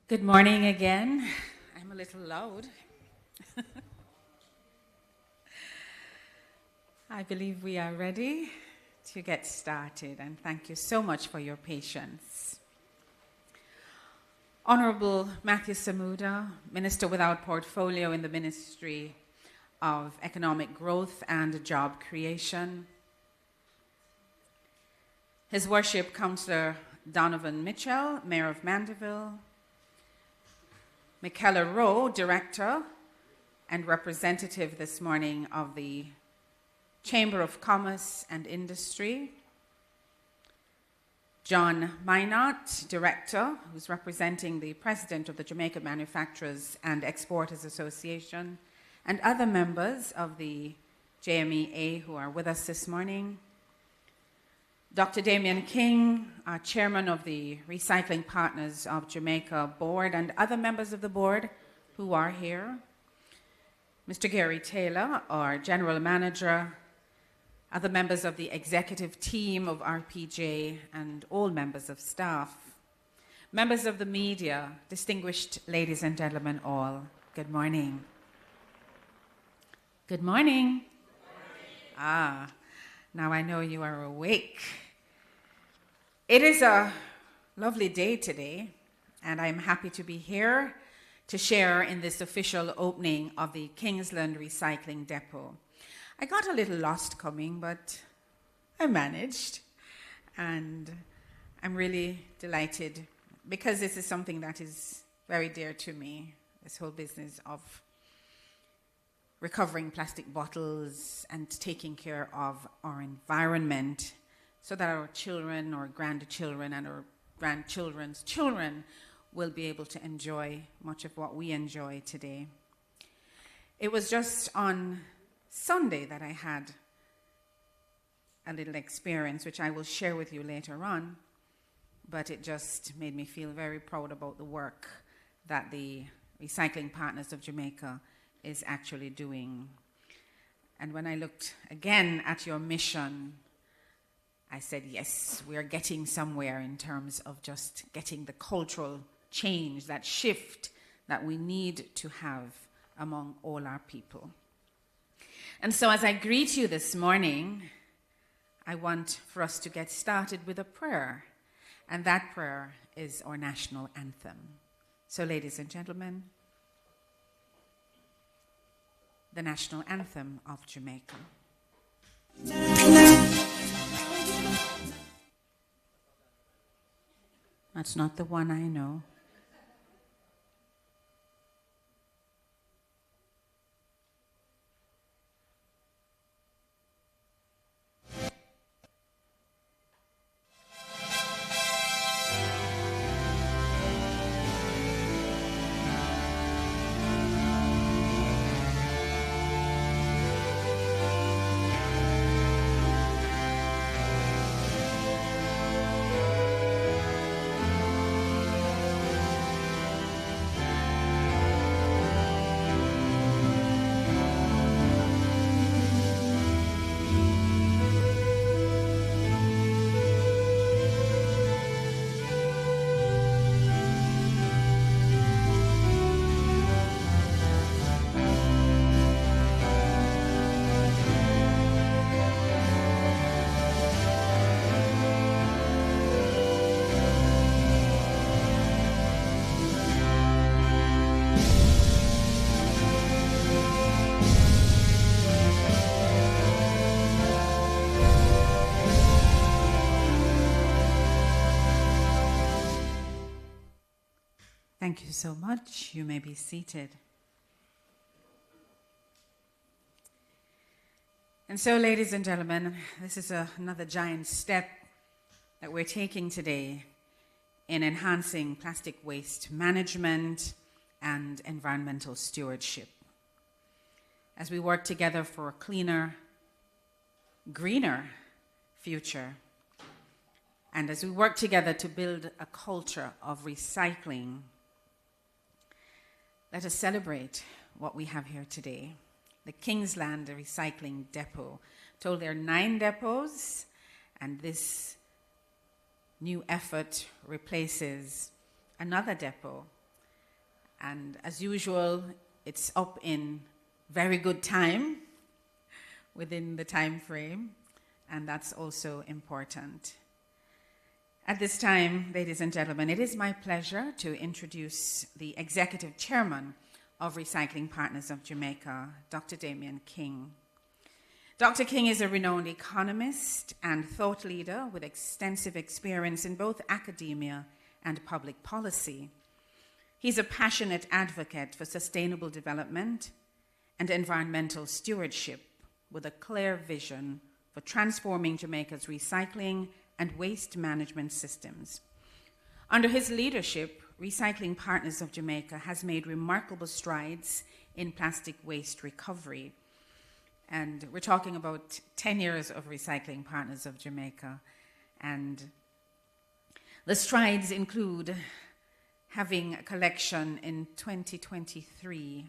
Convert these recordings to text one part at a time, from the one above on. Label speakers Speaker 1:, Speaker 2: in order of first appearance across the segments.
Speaker 1: Good morning again. I'm a little loud. I believe we are ready to get started, and thank you so much for your patience. Honorable Matthew Samuda, Minister without portfolio in the Ministry of Economic Growth and Job Creation. His Worship Councillor Donovan Mitchell, Mayor of Mandeville. Michaela Rowe, Director and Representative this morning of the Chamber of Commerce and Industry. John Minot, Director, who's representing the President of the Jamaica Manufacturers and Exporters Association, and other members of the JMEA who are with us this morning. Dr. Damian King, our Chairman of the Recycling Partners of Jamaica Board, and other members of the board who are here. Mr. Gary Taylor, our General Manager, other members of the executive team of RPJ, and all members of staff. Members of the media, distinguished ladies and gentlemen all, good morning. Good morning. Good morning. Now I know you are awake. It is a lovely day today, and I'm happy to be here to share in this official opening of the Kingsland Recycling Depot. I got a little lost coming, but I managed, and I'm really delighted because this is something that is very dear to me, this whole business of recovering plastic bottles and taking care of our environment so that our children or grandchildren and our grandchildren's children will be able to enjoy much of what we enjoy today. It was just on Sunday that I had a little experience, which I will share with you later on, but it just made me feel very proud about the work that the Recycling Partners of Jamaica is actually doing. And when I looked again at your mission, I said, yes, we are getting somewhere in terms of just getting the cultural change, that shift that we need to have among all our people. And so as I greet you this morning, I want for us to get started with a prayer. And that prayer is our national anthem. So ladies and gentlemen, the national anthem of Jamaica. That's not the one I know. Thank you so much. You may be seated. And so, ladies and gentlemen, this is another giant step that we're taking today in enhancing plastic waste management and environmental stewardship. As we work together for a cleaner, greener future, and as we work together to build a culture of recycling, let us celebrate what we have here today. The Kingsland Recycling Depot. Told there are 9 depots, and this new effort replaces another depot And as usual, it's up in very good time, within the time frame, and that's also important. At this time, ladies and gentlemen, it is my pleasure to introduce the Executive Chairman of Recycling Partners of Jamaica, Dr. Damian King. Dr. King is a renowned economist and thought leader with extensive experience in both academia and public policy. He's a passionate advocate for sustainable development and environmental stewardship with a clear vision for transforming Jamaica's recycling and waste management systems. Under his leadership, Recycling Partners of Jamaica has made remarkable strides in plastic waste recovery. And we're talking about 10 years of Recycling Partners of Jamaica. And the strides include having a collection in 2023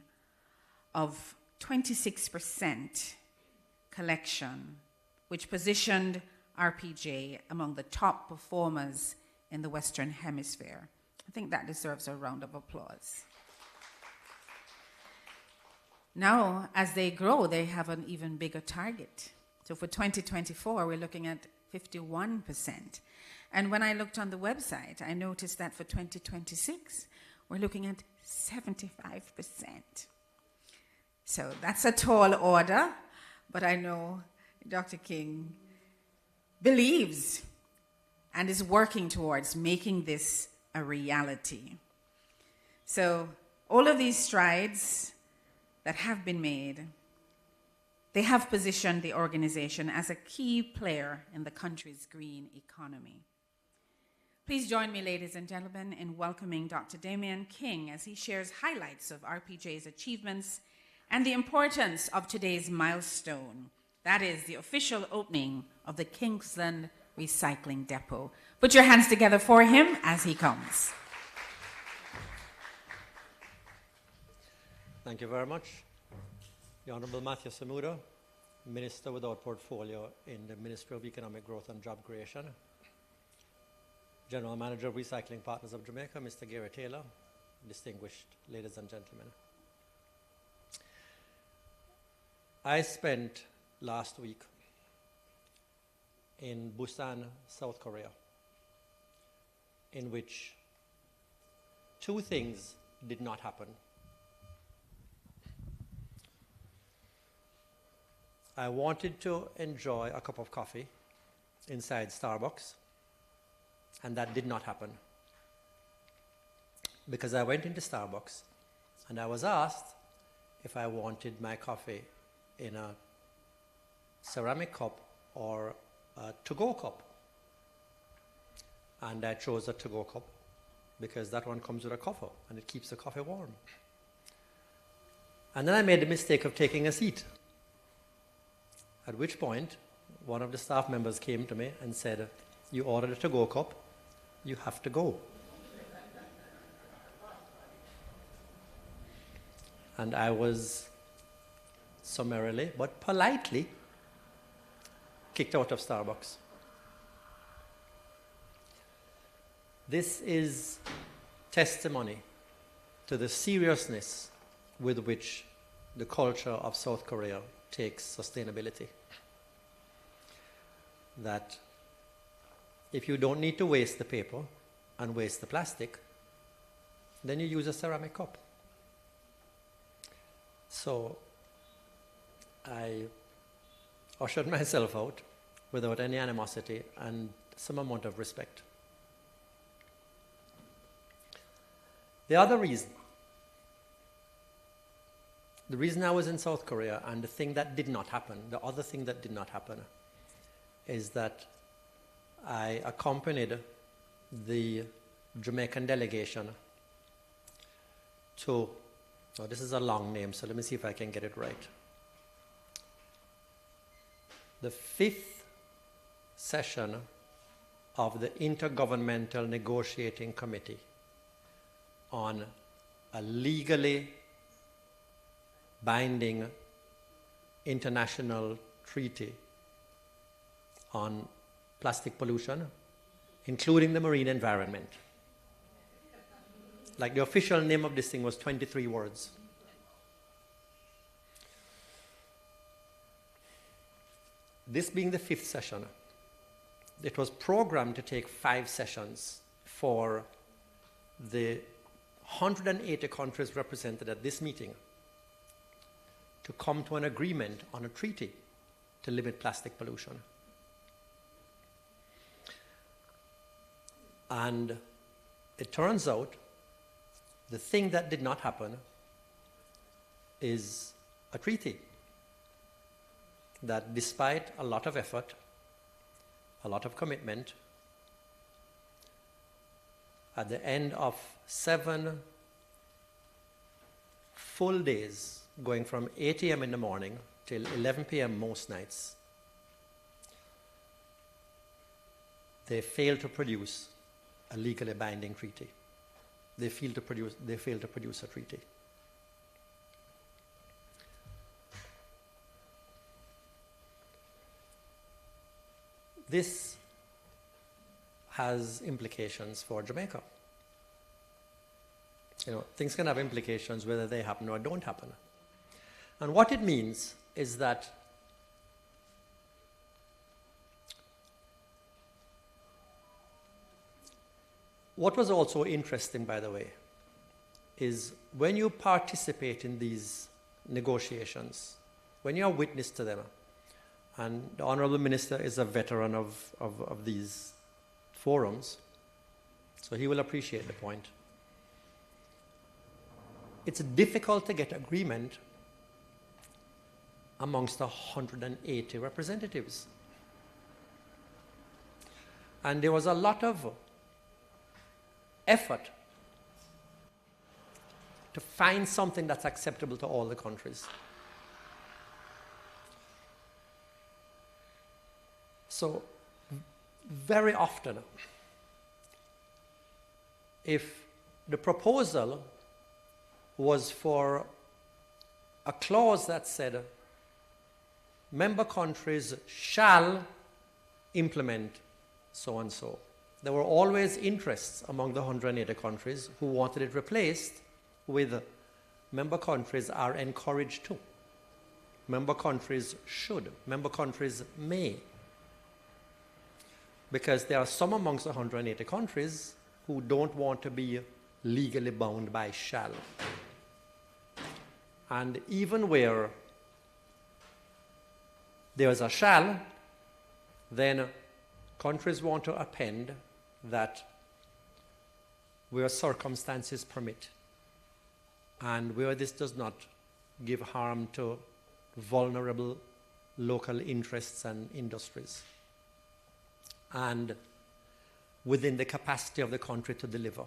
Speaker 1: of 26% collection, which positioned RPJ among the top performers in the Western Hemisphere. I think that deserves a round of applause. Now, as they grow, they have an even bigger target. So for 2024, we're looking at 51%. And when I looked on the website, I noticed that for 2026, we're looking at 75%. So that's a tall order, but I know Dr. King believes and is working towards making this a reality. So all of these strides that have been made, they have positioned the organization as a key player in the country's green economy. Please join me, ladies and gentlemen, in welcoming Dr. Damian King as he shares highlights of RPJ's achievements and the importance of today's milestone. That is the official opening of the Kingsland Recycling Depot. Put your hands together for him as he comes.
Speaker 2: Thank you very much. The Honourable Matthew Samuda, Minister without portfolio in the Ministry of Economic Growth and Job Creation. General Manager of Recycling Partners of Jamaica, Mr. Gary Taylor, distinguished ladies and gentlemen. I spent last week in Busan, South Korea, in which two things did not happen. I wanted to enjoy a cup of coffee inside Starbucks, and that did not happen. Because I went into Starbucks and I was asked if I wanted my coffee in a ceramic cup or a to-go cup. And I chose a to-go cup because that one comes with a cover and it keeps the coffee warm. And then I made the mistake of taking a seat. At which point, one of the staff members came to me and said, "You ordered a to-go cup, you have to go." And I was summarily, but politely, kicked out of Starbucks. This is testimony to the seriousness with which the culture of South Korea takes sustainability. That if you don't need to waste the paper and waste the plastic, then you use a ceramic cup. So I ushered myself out without any animosity and some amount of respect. The other reason, the reason I was in South Korea and the thing that did not happen, the other thing that did not happen, is that I accompanied the Jamaican delegation to, oh, this is a long name, so let me see if I can get it right. The 5th session of the Intergovernmental Negotiating Committee on a legally binding international treaty on plastic pollution, including the marine environment. Like the official name of this thing was 23 words. This being the 5th session, it was programmed to take 5 sessions for the 180 countries represented at this meeting to come to an agreement on a treaty to limit plastic pollution. And it turns out the thing that did not happen is a treaty that, despite a lot of effort, a lot of commitment, at the end of 7 full days, going from 8 a.m. in the morning till 11 p.m. most nights, they failed to produce a legally binding treaty. They failed to produce a treaty. This has implications for Jamaica. You know, things can have implications whether they happen or don't happen. And what it means is that what was also interesting, by the way, is when you participate in these negotiations, when you are witness to them, and the Honorable Minister is a veteran of these forums, so he will appreciate the point. It's difficult to get agreement amongst 180 representatives. And there was a lot of effort to find something that's acceptable to all the countries. So very often, if the proposal was for a clause that said member countries shall implement so and so, there were always interests among the 180 countries who wanted it replaced with member countries are encouraged to, member countries should, member countries may. Because there are some amongst the 180 countries who don't want to be legally bound by shall. And even where there is a shall, then countries want to append that where circumstances permit and where this does not give harm to vulnerable local interests and industries, and within the capacity of the country to deliver.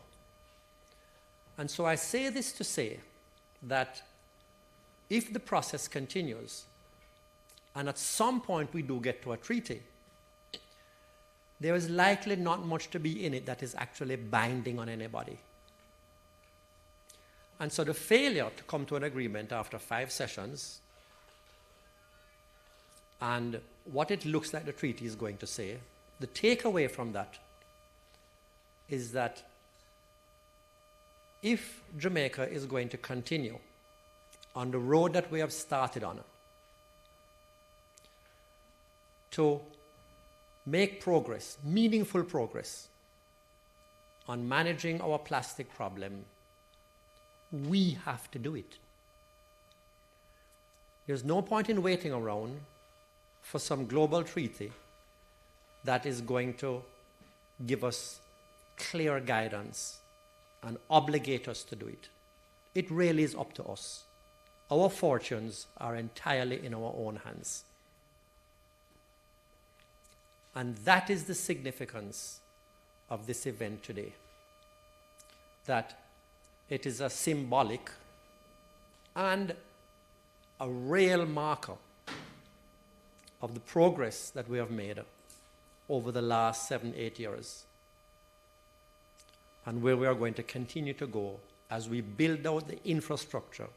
Speaker 2: And so I say this to say that if the process continues, and at some point we do get to a treaty, there is likely not much to be in it that is actually binding on anybody. And so the failure to come to an agreement after 5 sessions, and what it looks like the treaty is going to say, the takeaway from that is that if Jamaica is going to continue on the road that we have started on to make progress, meaningful progress, on managing our plastic problem, we have to do it. There's no point in waiting around for some global treaty that is going to give us clear guidance and obligate us to do it. It really is up to us. Our fortunes are entirely in our own hands. And that is the significance of this event today. That it is a symbolic and a real marker of the progress that we have made over the last 7-8 years, and where we are going to continue to go as we build out the infrastructure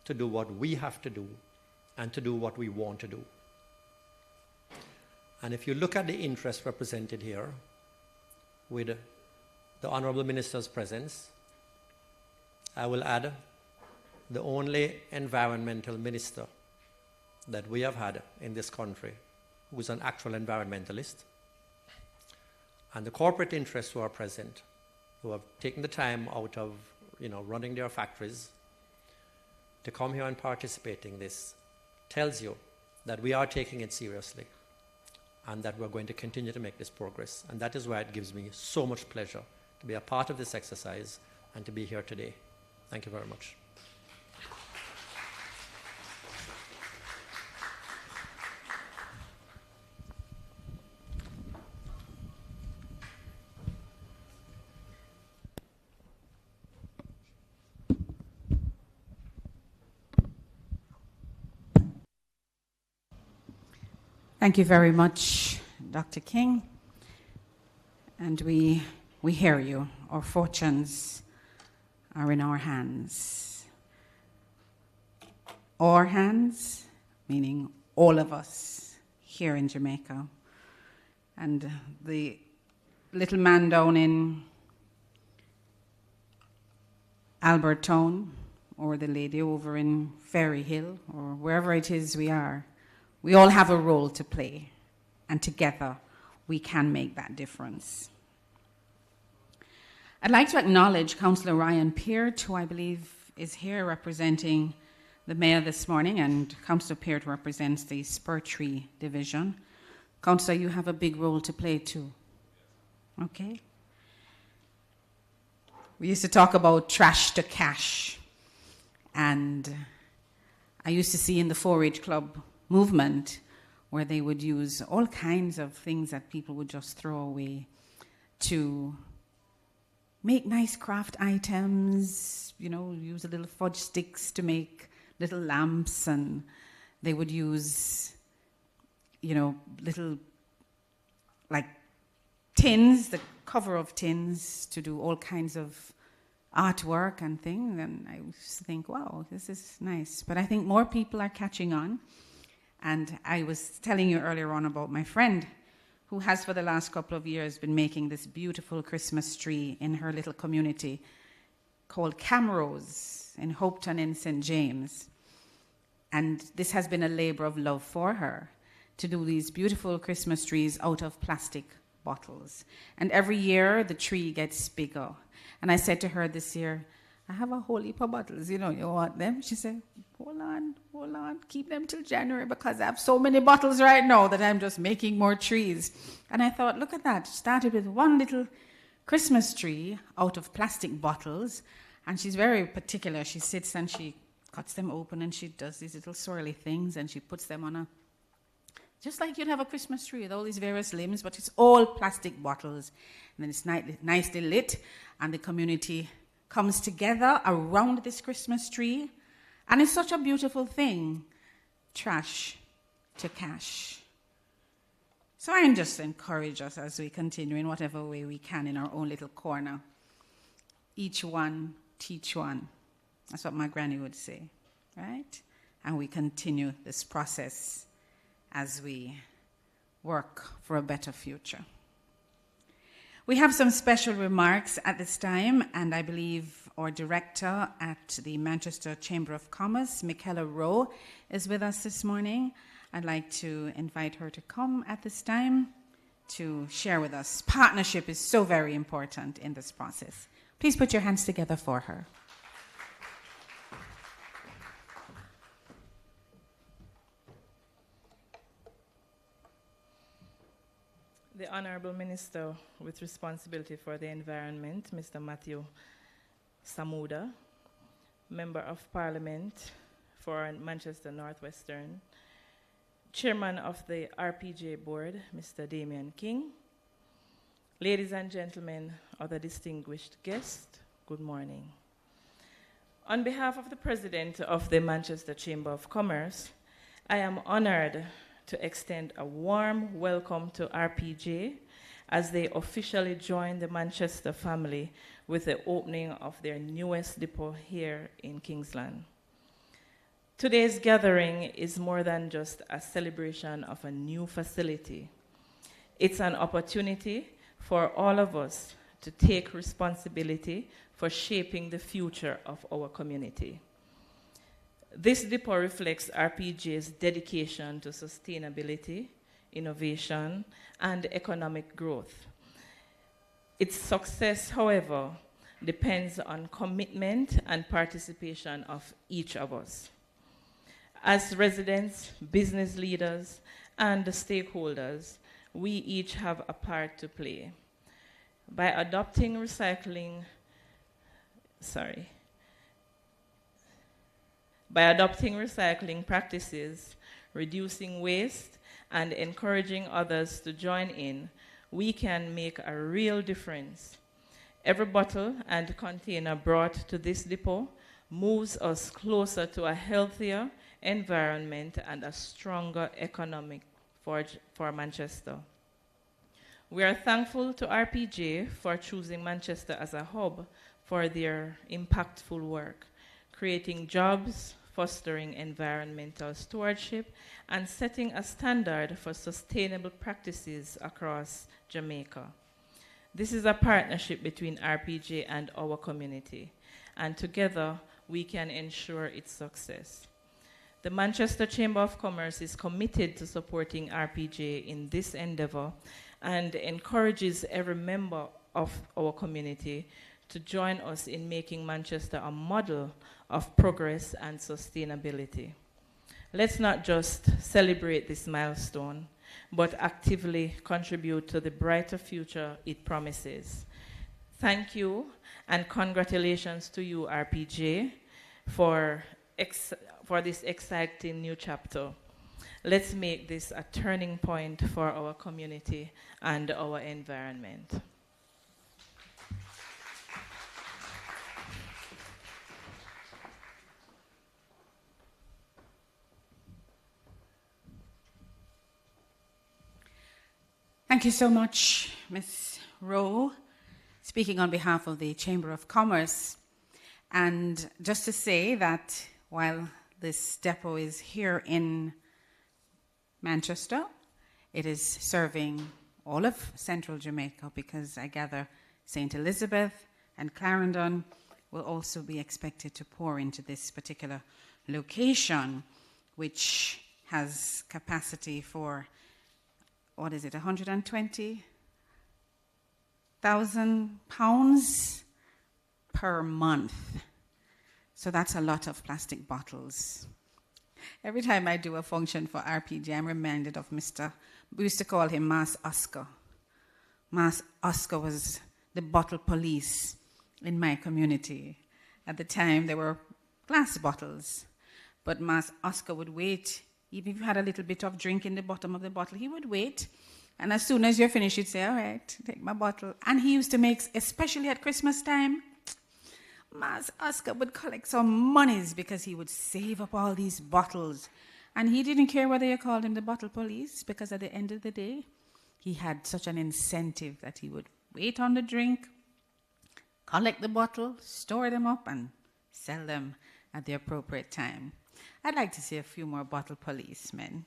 Speaker 2: to do what we have to do and to do what we want to do. And if you look at the interest represented here with the Honorable Minister's presence, I will add the only environmental minister that we have had in this country who is an actual environmentalist, and the corporate interests who are present, who have taken the time out of running their factories to come here and participate in this, tells you that we are taking it seriously and that we're going to continue to make this progress. And that is why it gives me so much pleasure to be a part of this exercise and to be here today. Thank you very much.
Speaker 1: Thank you very much, Dr. King. And we hear you. Our fortunes are in our hands. Our hands, meaning all of us here in Jamaica. And the little man down in Albertown, or the lady over in Ferry Hill, or wherever it is we are, we all have a role to play, and together we can make that difference. I'd like to acknowledge Councillor Ryan Peart, who I believe is here representing the Mayor this morning, and Councillor Peart represents the Spur Tree Division. Councillor, you have a big role to play too. Okay? We used to talk about trash to cash, and I used to see in the 4-H Club movement where they would use all kinds of things that people would just throw away to make nice craft items, use a little fudge sticks to make little lamps, and they would use, little like tins, the cover of tins, to do all kinds of artwork and things. And I used to think, wow, this is nice. But I think more people are catching on. And I was telling you earlier on about my friend who has for the last couple of years been making this beautiful Christmas tree in her little community called Camrose in Hopeton in St. James. And this has been a labor of love for her, to do these beautiful Christmas trees out of plastic bottles. And every year the tree gets bigger. And I said to her this year, I have a whole heap of bottles, you want them? She said, hold on, keep them till January, because I have so many bottles right now that I'm just making more trees. And I thought, look at that. Started with one little Christmas tree out of plastic bottles, and she's very particular. She sits and she cuts them open and she does these little swirly things and she puts them on just like you'd have a Christmas tree with all these various limbs, but it's all plastic bottles. And then it's nicely lit, and the community comes together around this Christmas tree. And it's such a beautiful thing, trash to cash. So I just encourage us as we continue in whatever way we can in our own little corner. Each one, teach one. That's what my granny would say, right? And we continue this process as we work for a better future. We have some special remarks at this time, and I believe our director at the Manchester Chamber of Commerce, Michaela Rowe, is with us this morning. I'd like to invite her to come at this time to share with us. Partnership is so very important in this process. Please put your hands together for her.
Speaker 3: The Honourable Minister with responsibility for the environment, Mr. Matthew Samuda, Member of Parliament for Manchester Northwestern, Chairman of the RPJ Board, Mr. Damian King, ladies and gentlemen, other distinguished guests, good morning. On behalf of the President of the Manchester Chamber of Commerce, I am honoured to extend a warm welcome to RPJ as they officially join the Manchester family with the opening of their newest depot here in Kingsland. Today's gathering is more than just a celebration of a new facility. It's an opportunity for all of us to take responsibility for shaping the future of our community. This depot reflects RPJ's dedication to sustainability, innovation, and economic growth. Its success, however, depends on commitment and participation of each of us. As residents, business leaders, and stakeholders, we each have a part to play. By adopting recycling practices, reducing waste, and encouraging others to join in, we can make a real difference. Every bottle and container brought to this depot moves us closer to a healthier environment and a stronger economic for Manchester. We are thankful to RPJ for choosing Manchester as a hub for their impactful work, creating jobs, fostering environmental stewardship, and setting a standard for sustainable practices across Jamaica. This is a partnership between RPJ and our community, and together we can ensure its success. The Manchester Chamber of Commerce is committed to supporting RPJ in this endeavor and encourages every member of our community to join us in making Manchester a model of progress and sustainability. Let's not just celebrate this milestone, but actively contribute to the brighter future it promises. Thank you, and congratulations to you, RPJ, for this exciting new chapter. Let's make this a turning point for our community and our environment.
Speaker 1: Thank you so much, Ms. Rowe, speaking on behalf of the Chamber of Commerce. And just to say that while this depot is here in Manchester, it is serving all of central Jamaica, because I gather St. Elizabeth and Clarendon will also be expected to pour into this particular location, which has capacity for, 120,000 pounds per month. So that's a lot of plastic bottles. Every time I do a function for RPG, I'm reminded of we used to call him Mas Oscar. Mas Oscar was the bottle police in my community. At the time, there were glass bottles, but Mas Oscar would wait. Even if you had a little bit of drink in the bottom of the bottle, he would wait. And as soon as you're finished, he'd say, all right, take my bottle. And he used to make, especially at Christmas time, Mas Oscar would collect some monies because he would save up all these bottles. And he didn't care whether you called him the bottle police, because at the end of the day, he had such an incentive that he would wait on the drink, collect the bottle, store them up, and sell them at the appropriate time. I'd like to see a few more bottle policemen,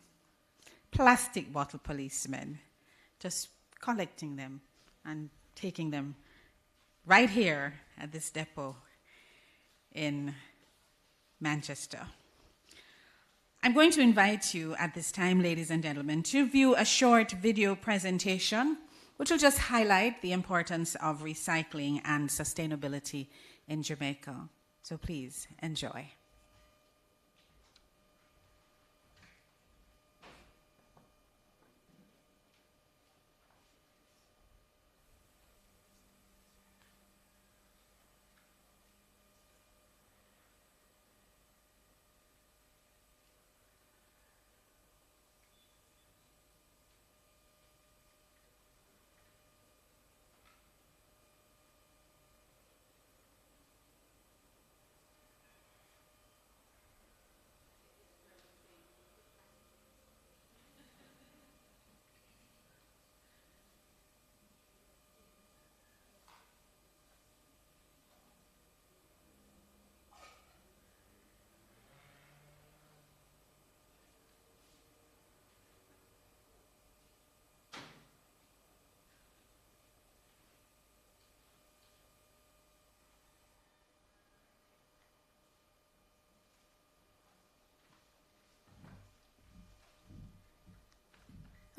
Speaker 1: plastic bottle policemen, just collecting them and taking them right here at this depot in Manchester. I'm going to invite you at this time, ladies and gentlemen, to view a short video presentation which will just highlight the importance of recycling and sustainability in Jamaica. So please enjoy.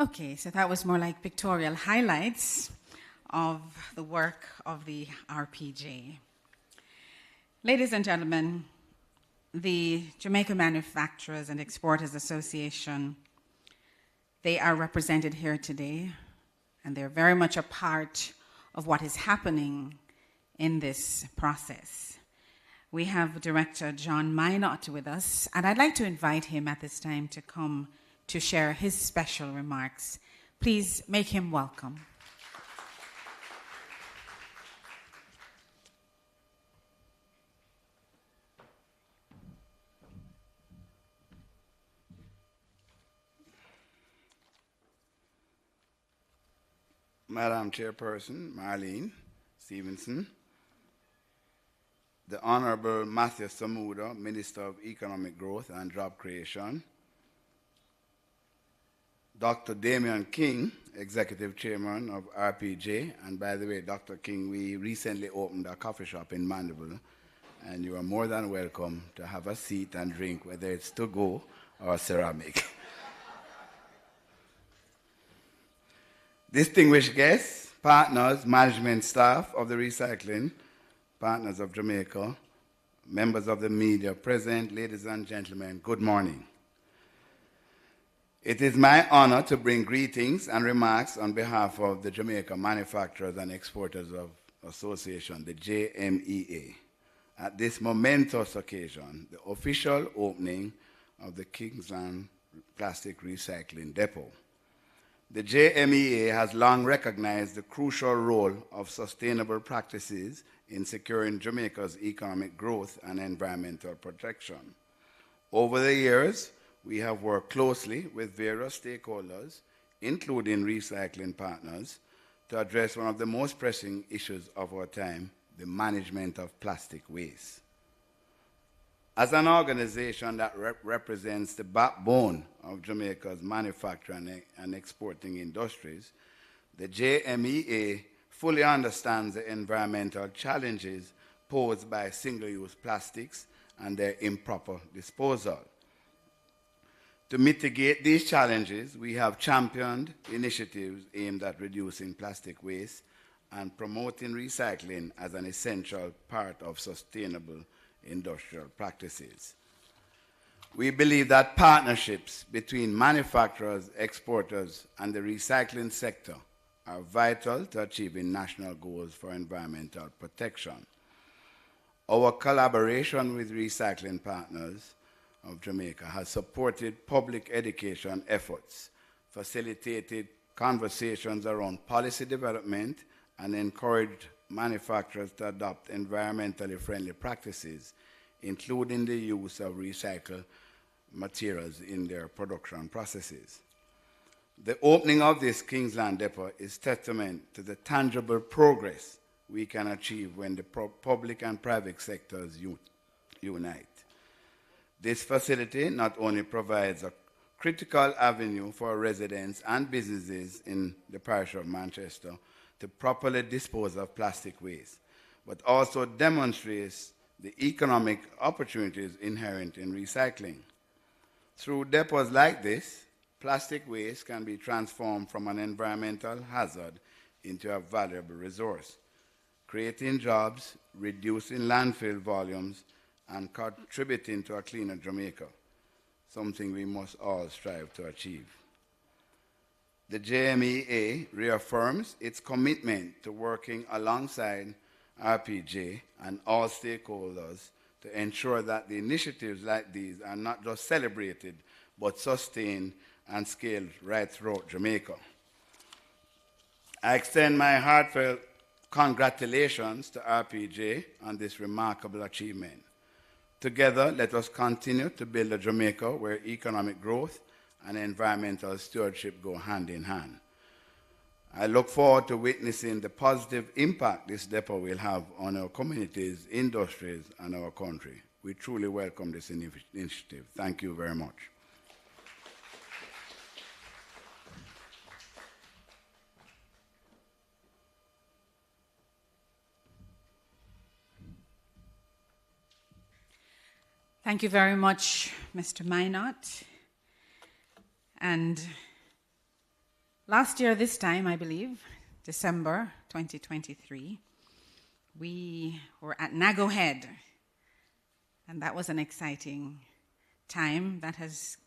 Speaker 1: Okay, so that was more like pictorial highlights of the work of the RPG. Ladies and gentlemen, the Jamaica Manufacturers and Exporters Association, they are represented here today, and they're very much a part of what is happening in this process. We have Director John Minot with us, and I'd like to invite him at this time to come to share his special remarks. Please make him welcome.
Speaker 4: Madam Chairperson Marlene Stevenson, the Honorable Matthew Samuda, Minister of Economic Growth and Job Creation, Dr. Damian King, Executive Chairman of RPG, and by the way, Dr. King, we recently opened a coffee shop in Mandeville, and you are more than welcome to have a seat and drink, whether it's to go or ceramic. Distinguished guests, partners, management staff of the Recycling Partners of Jamaica, members of the media present, ladies and gentlemen, good morning. It is my honor to bring greetings and remarks on behalf of the Jamaica Manufacturers and Exporters of Association, the JMEA, at this momentous occasion, the official opening of the Kingsland Plastic Recycling Depot. The JMEA has long recognized the crucial role of sustainable practices in securing Jamaica's economic growth and environmental protection. Over the years, we have worked closely with various stakeholders, including recycling partners, to address one of the most pressing issues of our time, the management of plastic waste. As an organization that represents the backbone of Jamaica's manufacturing and exporting industries, the JMEA fully understands the environmental challenges posed by single-use plastics and their improper disposal. To mitigate these challenges, we have championed initiatives aimed at reducing plastic waste and promoting recycling as an essential part of sustainable industrial practices. We believe that partnerships between manufacturers, exporters, and the recycling sector are vital to achieving national goals for environmental protection. Our collaboration with recycling partners of Jamaica has supported public education efforts, facilitated conversations around policy development, and encouraged manufacturers to adopt environmentally friendly practices, including the use of recycled materials in their production processes. The opening of this Kingsland depot is testament to the tangible progress we can achieve when the public and private sectors unite. This facility not only provides a critical avenue for residents and businesses in the parish of Manchester to properly dispose of plastic waste, but also demonstrates the economic opportunities inherent in recycling. Through depots like this, plastic waste can be transformed from an environmental hazard into a valuable resource, creating jobs, reducing landfill volumes, and contributing to a cleaner Jamaica, something we must all strive to achieve. The JMEA reaffirms its commitment to working alongside RPG and all stakeholders to ensure that the initiatives like these are not just celebrated, but sustained and scaled right throughout Jamaica. I extend my heartfelt congratulations to RPG on this remarkable achievement. Together, let us continue to build a Jamaica where economic growth and environmental stewardship go hand in hand. I look forward to witnessing the positive impact this depot will have on our communities, industries, and our country. We truly welcome this initiative. Thank you very much.
Speaker 1: Thank you very much, Mr. Minot. And Last year, this time, I believe, December 2023, we were at Nago Head, and that was an exciting time that has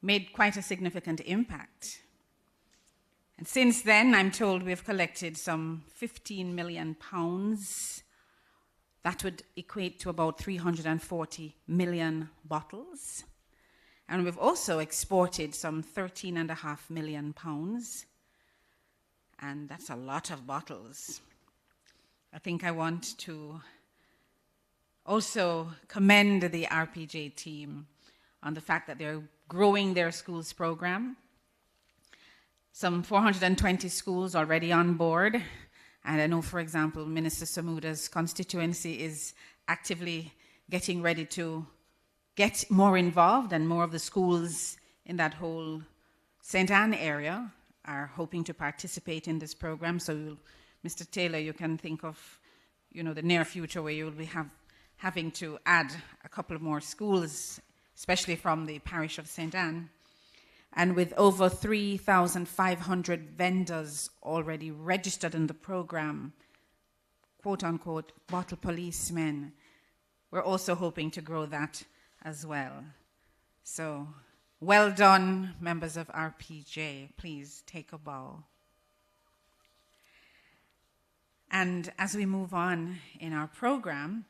Speaker 1: made quite a significant impact. And since then, I'm told we've collected some 15 million pounds. That would equate to about 340 million bottles. And we've also exported some 13.5 million pounds. And that's a lot of bottles. I think I want to also commend the RPJ team on the fact that they're growing their schools program. Some 420 schools already on board. And I know, for example, Minister Samuda's constituency is actively getting ready to get more involved, and more of the schools in that whole St. Anne area are hoping to participate in this program. So, Mr. Taylor, you can think of, the near future where you will be having to add a couple of more schools, especially from the parish of St. Anne. And with over 3,500 vendors already registered in the program, quote unquote, bottle policemen, we're also hoping to grow that as well. So, well done, members of RPJ. Please take a bow. And as we move on in our program,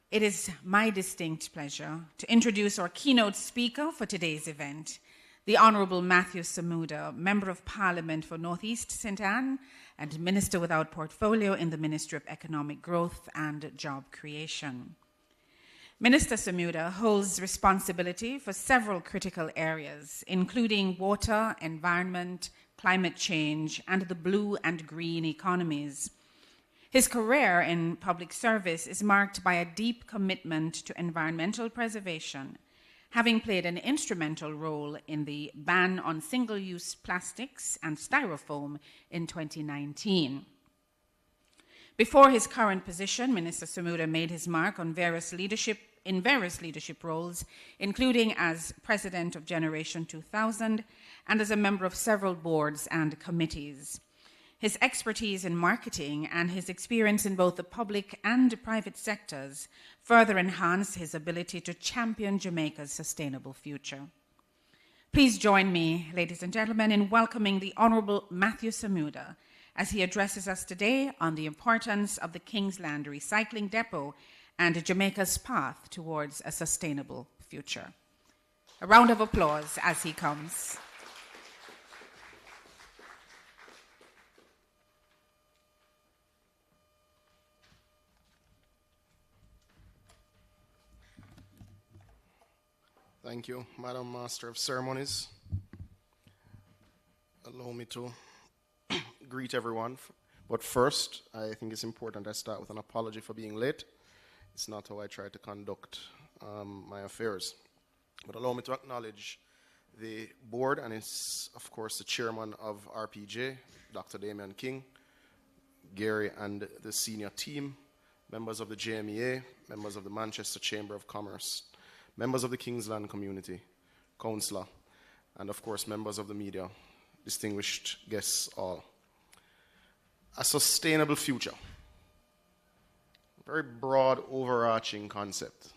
Speaker 1: it is my distinct pleasure to introduce our keynote speaker for today's event, the Honourable Matthew Samuda, Member of Parliament for North East St. Anne and Minister without Portfolio in the Ministry of Economic Growth and Job Creation. Minister Samuda holds responsibility for several critical areas, including water, environment, climate change, and the blue and green economies. His career in public service is marked by a deep commitment to environmental preservation, having played an instrumental role in the ban on single-use plastics and styrofoam in 2019. Before his current position, Minister Samuda made his mark on various leadership roles, including as president of Generation 2000 and as a member of several boards and committees. His expertise in marketing and his experience in both the public and private sectors further enhance his ability to champion Jamaica's sustainable future. Please join me, ladies and gentlemen, in welcoming the Honourable Matthew Samuda as he addresses us today on the importance of the Kingsland Recycling Depot and Jamaica's path towards a sustainable future. A round of applause as he comes.
Speaker 5: Thank you, Madam Master of Ceremonies. Allow me to greet everyone. But first, I think it's important I start with an apology for being late. It's not how I try to conduct my affairs. But allow me to acknowledge the board and it's, of course, the chairman of RPJ, Dr. Damian King, Gary and the senior team, members of the JMEA, members of the Manchester Chamber of Commerce, members of the Kingsland community, councillor, and of course members of the media, distinguished guests all. A sustainable future. Very broad, overarching concept.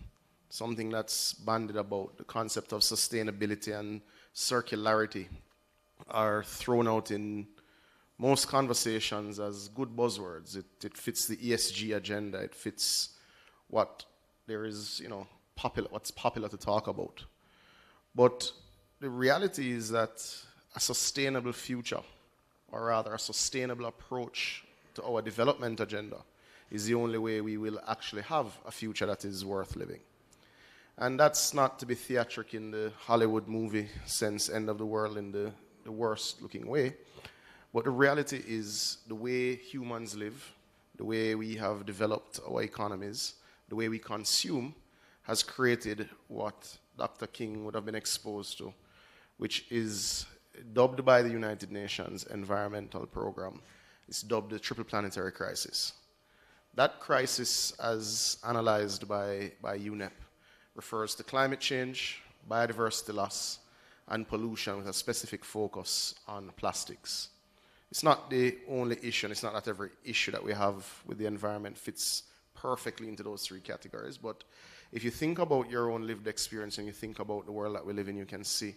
Speaker 5: Something that's bandied about. The concept of sustainability and circularity are thrown out in most conversations as good buzzwords. It fits the ESG agenda. It fits what there is, what's popular to talk about. But the reality is that a sustainable future, or rather a sustainable approach to our development agenda, is the only way we will actually have a future that is worth living. And that's not to be theatric in the Hollywood movie sense, end of the world in the worst looking way. But the reality is the way humans live, the way we have developed our economies, the way we consume, has created what Dr. King would have been exposed to, which is dubbed by the United Nations Environmental Program. It's dubbed the Triple Planetary Crisis. That crisis, as analyzed by UNEP, refers to climate change, biodiversity loss, and pollution with a specific focus on plastics. It's not the only issue, and it's not that every issue that we have with the environment fits perfectly into those three categories, but if you think about your own lived experience and you think about the world that we live in, you can see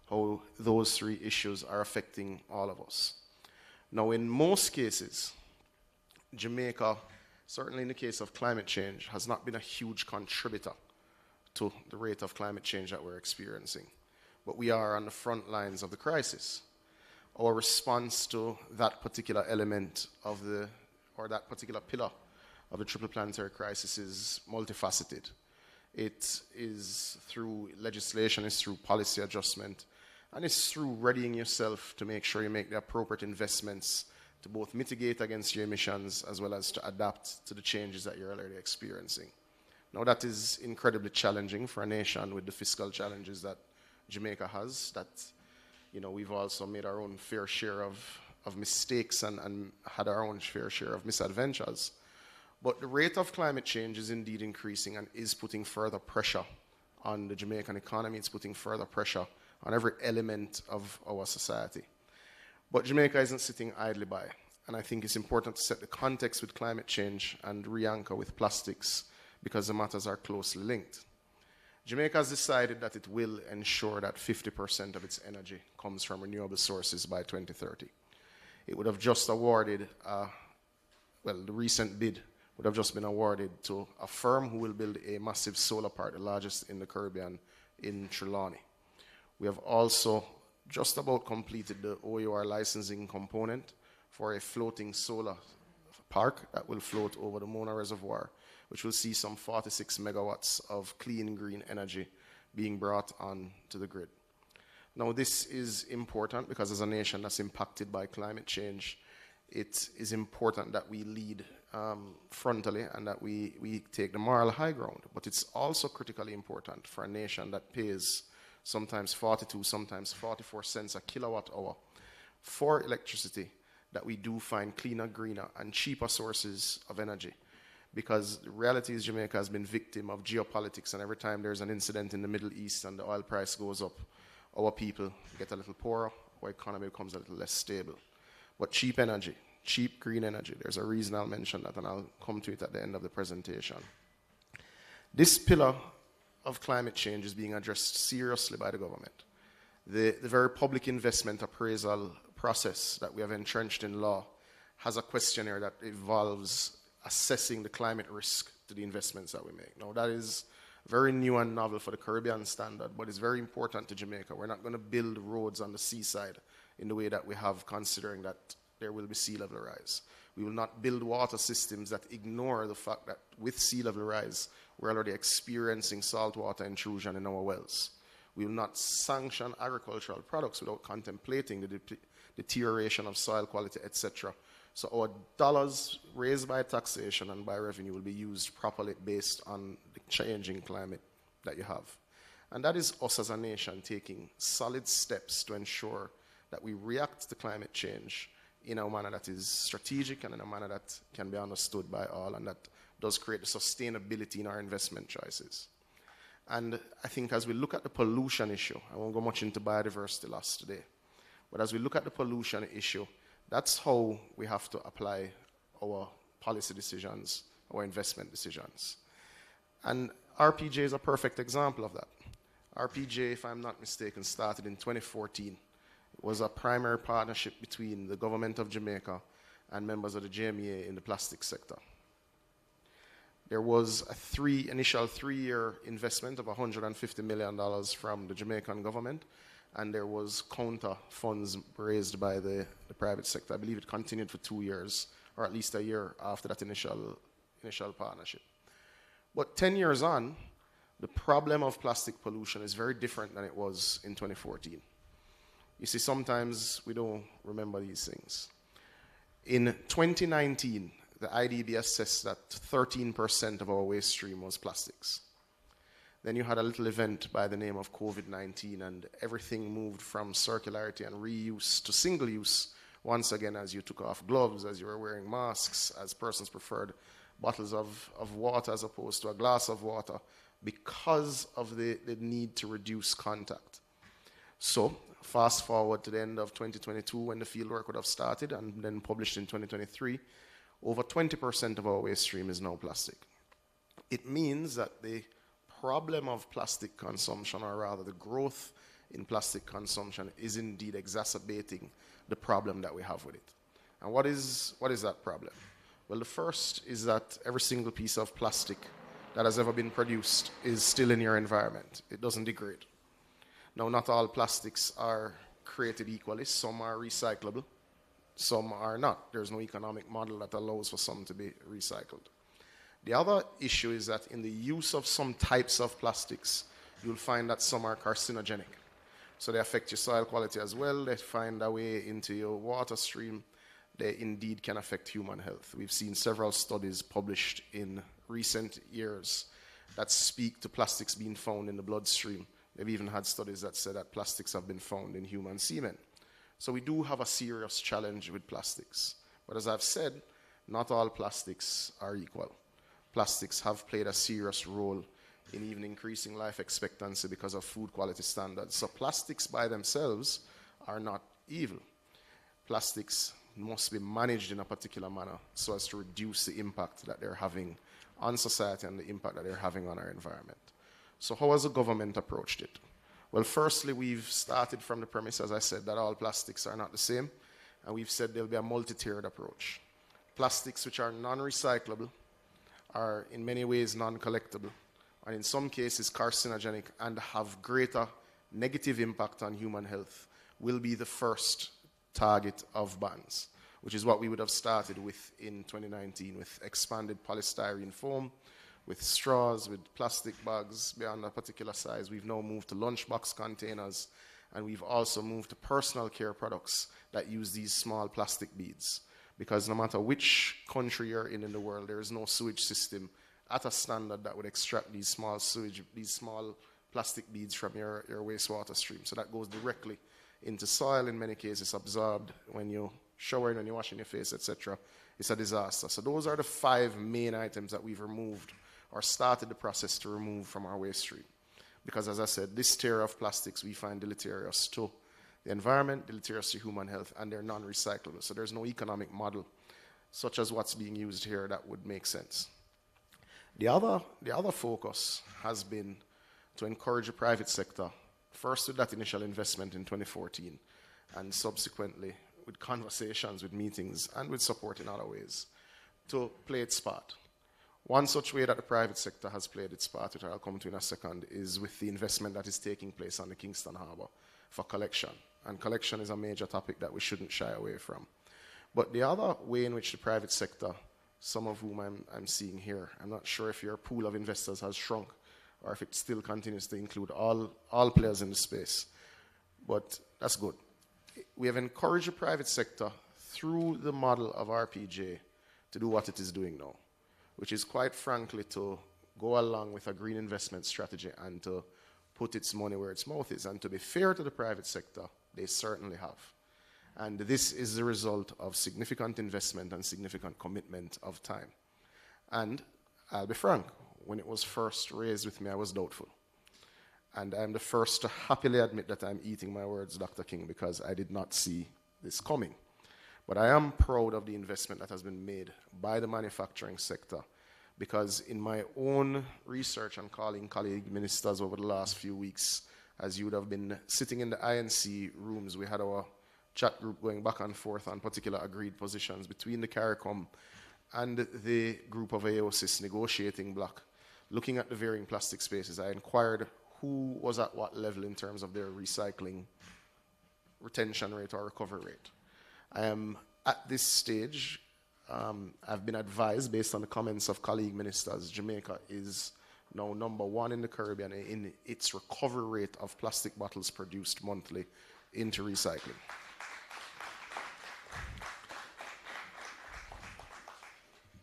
Speaker 5: how those three issues are affecting all of us. Now, in most cases, Jamaica, certainly in the case of climate change, has not been a huge contributor to the rate of climate change that we're experiencing. But we are on the front lines of the crisis. Our response to that particular element of or that particular pillar of the triple planetary crisis is multifaceted. It is through legislation, it's through policy adjustment, and it's through readying yourself to make sure you make the appropriate investments to both mitigate against your emissions as well as to adapt to the changes that you're already experiencing. Now, that is incredibly challenging for a nation with the fiscal challenges that Jamaica has, that we've also made our own fair share of mistakes and had our own fair share of misadventures. But the rate of climate change is indeed increasing and is putting further pressure on the Jamaican economy. It's putting further pressure on every element of our society. But Jamaica isn't sitting idly by. And I think it's important to set the context with climate change and re-anchor with plastics because the matters are closely linked. Jamaica has decided that it will ensure that 50% of its energy comes from renewable sources by 2030. It would have just awarded, the recent bid would have just been awarded to a firm who will build a massive solar park, the largest in the Caribbean, in Trelawney. We have also just about completed the OUR licensing component for a floating solar park that will float over the Mona Reservoir, which will see some 46 megawatts of clean green energy being brought on to the grid. Now, this is important because as a nation that's impacted by climate change, it is important that we lead frontally and that we take the moral high ground. But it's also critically important for a nation that pays sometimes 42, sometimes 44 cents a kilowatt hour for electricity, that we do find cleaner, greener, and cheaper sources of energy. Because the reality is Jamaica has been victim of geopolitics, and every time there's an incident in the Middle East and the oil price goes up, our people get a little poorer, our economy becomes a little less stable. But cheap energy, cheap green energy, there's a reason I'll mention that, and I'll come to it at the end of the presentation. This pillar of climate change is being addressed seriously by the government. The very public investment appraisal process that we have entrenched in law has a questionnaire that involves assessing the climate risk to the investments that we make. Now, that is very new and novel for the Caribbean standard, but it's very important to Jamaica. We're not going to build roads on the seaside in the way that we have, considering that there will be sea level rise. We will not build water systems that ignore the fact that with sea level rise, we're already experiencing saltwater intrusion in our wells. We will not sanction agricultural products without contemplating the deterioration of soil quality, etc. So our dollars raised by taxation and by revenue will be used properly based on the changing climate that you have. And that is us as a nation taking solid steps to ensure that we react to climate change in a manner that is strategic and in a manner that can be understood by all, and that does create the sustainability in our investment choices. And I think as we look at the pollution issue, I won't go much into biodiversity loss today, but as we look at the pollution issue, that's how we have to apply our policy decisions, our investment decisions. And RPJ is a perfect example of that. RPJ, if I'm not mistaken, started in 2014. It was a primary partnership between the government of Jamaica and members of the JMEA in the plastics sector. There was a initial three-year investment of $150 million from the Jamaican government, and there was counter funds raised by the private sector. I believe it continued for 2 years, or at least a year after that initial partnership. But 10 years on, the problem of plastic pollution is very different than it was in 2014. You see, sometimes we don't remember these things. In 2019, the IDB assessed that 13% of our waste stream was plastics. Then you had a little event by the name of COVID-19, and everything moved from circularity and reuse to single use once again, as you took off gloves, as you were wearing masks, as persons preferred bottles of water as opposed to a glass of water because of the need to reduce contact. So, fast forward to the end of 2022 when the fieldwork would have started and then published in 2023, over 20% of our waste stream is now plastic. It means that the problem of plastic consumption, or rather the growth in plastic consumption, is indeed exacerbating the problem that we have with it. And what is that problem? Well, the first is that every single piece of plastic that has ever been produced is still in your environment. It doesn't degrade. Now, not all plastics are created equally. Some are recyclable, some are not. There's no economic model that allows for some to be recycled. The other issue is that in the use of some types of plastics, you'll find that some are carcinogenic. So they affect your soil quality as well. They find their way into your water stream. They indeed can affect human health. We've seen several studies published in recent years that speak to plastics being found in the bloodstream. They've even had studies that say that plastics have been found in human semen. So we do have a serious challenge with plastics. But as I've said, not all plastics are equal. Plastics have played a serious role in even increasing life expectancy because of food quality standards. So plastics by themselves are not evil. Plastics must be managed in a particular manner so as to reduce the impact that they're having on society and the impact that they're having on our environment. So how has the government approached it? Well, firstly, we've started from the premise, as I said, that all plastics are not the same, and we've said there'll be a multi-tiered approach. Plastics which are non-recyclable are in many ways non-collectible, and in some cases carcinogenic and have greater negative impact on human health will be the first target of bans, which is what we would have started with in 2019 with expanded polystyrene foam, with straws, with plastic bags beyond a particular size. We've now moved to lunchbox containers, and we've also moved to personal care products that use these small plastic beads. Because no matter which country you're in the world, there is no sewage system at a standard that would extract these small plastic beads from your wastewater stream. So that goes directly into soil, in many cases absorbed when you shower, when you're washing your face, etc. It's a disaster. So those are the 5 main items that we've removed or started the process to remove from our waste stream. Because as I said, this tier of plastics we find deleterious to the environment, deleterious to human health, and they're non-recyclable. So there's no economic model such as what's being used here that would make sense. The other focus has been to encourage the private sector, first with that initial investment in 2014, and subsequently with conversations, with meetings, and with support in other ways, to play its part. One such way that the private sector has played its part, which I'll come to in a second, is with the investment that is taking place on the Kingsland Harbour for collection. And collection is a major topic that we shouldn't shy away from. But the other way in which the private sector, some of whom I'm seeing here, I'm not sure if your pool of investors has shrunk or if it still continues to include all players in the space. But that's good. We have encouraged the private sector through the model of RPJ to do what it is doing now, which is quite frankly to go along with a green investment strategy and to put its money where its mouth is. And to be fair to the private sector, they certainly have. And this is the result of significant investment and significant commitment of time. And I'll be frank, when it was first raised with me, I was doubtful. And I'm the first to happily admit that I'm eating my words, Dr. King, because I did not see this coming. But I am proud of the investment that has been made by the manufacturing sector, because in my own research and calling colleague ministers over the last few weeks, as you would have been sitting in the INC rooms, we had our chat group going back and forth on particular agreed positions between the CARICOM and the group of AOSIS negotiating block. Looking at the varying plastic spaces, I inquired who was at what level in terms of their recycling retention rate or recovery rate. I am at this stage, I've been advised based on the comments of colleague ministers, Jamaica is now #1 in the Caribbean in its recovery rate of plastic bottles produced monthly into recycling.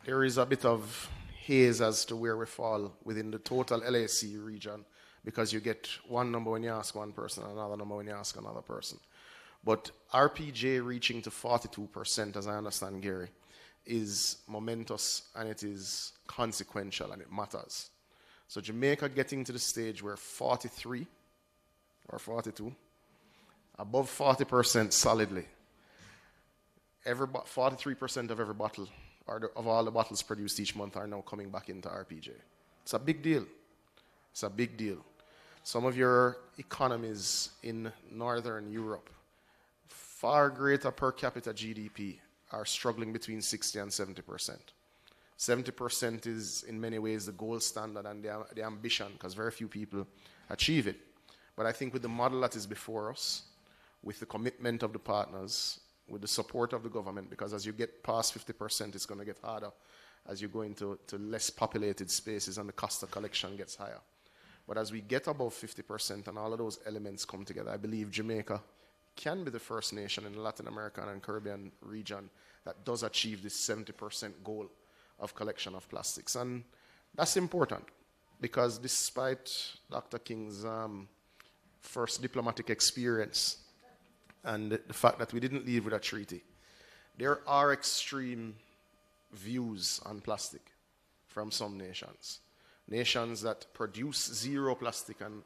Speaker 5: There is a bit of haze as to where we fall within the total LAC region, because you get one number when you ask one person, another number when you ask another person. But RPJ reaching to 42%, as I understand, Gary, is momentous and it is consequential and it matters. So Jamaica getting to the stage where 43 or 42 above 40% solidly. 43% of every bottle, of all the bottles produced each month, are now coming back into RPJ. It's a big deal. It's a big deal. Some of your economies in Northern Europe, far greater per capita GDP, are struggling between 60 and 70%. 70% is in many ways the gold standard and the ambition, because very few people achieve it. But I think with the model that is before us, with the commitment of the partners, with the support of the government, because as you get past 50%, it's going to get harder as you go into less populated spaces and the cost of collection gets higher. But as we get above 50% and all of those elements come together, I believe Jamaica can be the first nation in the Latin American and Caribbean region that does achieve this 70% goal of collection of plastics. And that's important because despite Dr. King's first diplomatic experience and the fact that we didn't leave with a treaty, there are extreme views on plastic from some nations. Nations that produce zero plastic and